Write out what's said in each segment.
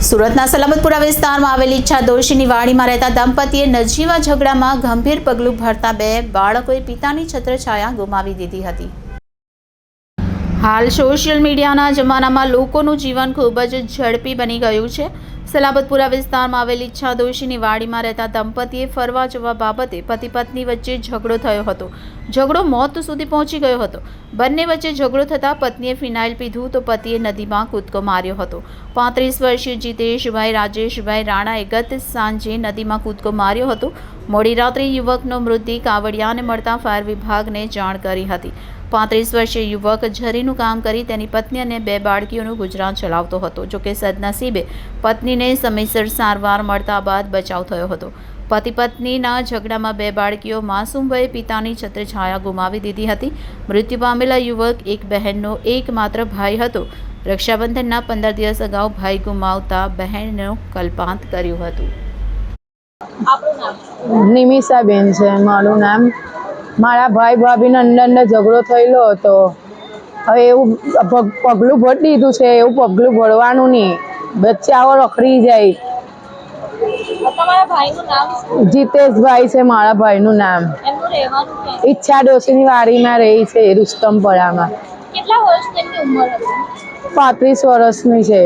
સુરતના સલાબતપુરા વિસ્તારમાં આવેલી ઈચ્છાદોશીની વાડીમાં રહેતા દંપતીએ નજીવા ઝઘડામાં ગંભીર પગલું ભરતા બે બાળકોએ પિતાની છત્રછાયા ગુમાવી દીધી હતી। હાલ સોશિયલ મીડિયાના જમાનામાં લોકોનું જીવન ખૂબ જ ઝડપી બની ગયું છે। સલાબતપુરા વિસ્તારમાં આવેલી ઈચ્છાદોશીની વાડીમાં રહેતા દંપતીએ ફરવા જવા બાબતે પતિ પત્ની વચ્ચે ઝઘડો થયો હતો। ઝઘડો મોત સુધી પહોંચી ગયો હતો। બંને વચ્ચે ઝઘડો થતાં પત્નીએ ફિનાઇલ પીધું તો પતિએ નદીમાં કૂદકો માર્યો હતો। 35 વર્ષીય જીતેશભાઈ રાજેશભાઈ રાણાએ ગત સાંજે નદીમાં કૂદકો માર્યો હતો। મોડી રાત્રે યુવકનો મૃતદેહ કાવડિયાને મળતા ફાયર વિભાગને જાણ કરી હતી। 35 વર્ષીય યુવક ઝરીનું કામ કરી તેની પત્ની અને બે બાળકીઓનું ગુજરાન ચલાવતો હતો। જોકે સદનસીબે પત્નીને સમયસર સારવાર મળતા બાદ બચાવ થયો હતો। પતિ પત્નીના ઝઘડામાં બે બાળકીઓ માસૂમ વયે પિતાની છત્રછાયા ગુમાવી દીધી હતી। મૃત્યુ પામેલા યુવક એક બહેનનો એકમાત્ર ભાઈ હતો। રક્ષાબંધનના 15 દિવસ અગાઉ ભાઈ ગુમાવતા બહેનનું કલ્પાંત કર્યું હતું। નિમિષાબેન છે મારું નામ। મારા ભાઈ ભાભીનો અંદર ઝઘડો થયેલો હતો। હવે એવું પગલું ભરી દીધું છે, એવું પગલું ભરવાનું નહીં, બચ્ચાઓ રખડી જાય। તમારા ભાઈનું નામ શું? જીતેશભાઈ છે મારા ભાઈનું નામ। એમનું રહેવાનું ક્યાં? ઈચ્છાદોશીની વાડીમાં રહી છે રુસ્તમપરામાં। કેટલા વર્ષ તેમની ઉંમર હતી? 35 વર્ષની છે।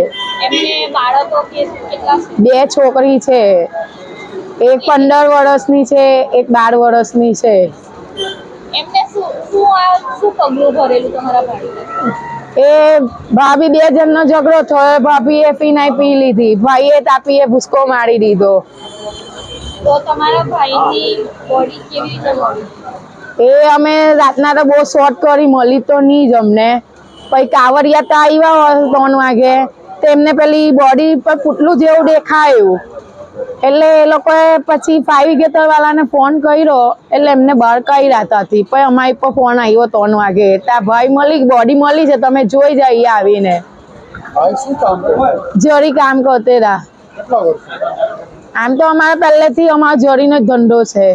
એમને બાળકો કેટલા છે? બે છોકરી છે, એક 15 વર્ષની છે, એક 12 વર્ષની છે। એમને શું પગલું ભરેલું તમારા ભાઈને? એ ભાભી બે જણનો ઝઘડો થયો, ભાભીએ ફિનાઈ પી લીધી, ભાઈએ તાપીએ ભૂસકો મારી દીધો। તો તમારા ભાઈની બોડી કેવી રીતે મળી? એ અમે રાતના તો બહુ શોર્ટ કરી, મળી તો નહીં જ અમને। પછી કાવડિયા તો આવ્યા 3 વાગે, તેમને પેલી બોડી પર પુટલું જેવું દેખાયું, એટલે એ લોકોએ પછી ફાયર વાળાને ફોન કર્યો, એટલે એમને બહાર કાઢ્યા ત્યાંથી। પછી અમારી પર ફોન આવ્યો 3 વાગે, ત્યાં ભાઈ બોડી મળી છે, તમે જોઈ જઈએ આવીને। જરી કામ કરતે હતા। આમ તો અમારે પહેલેથી અમારો જરીનો જ ધંધો છે।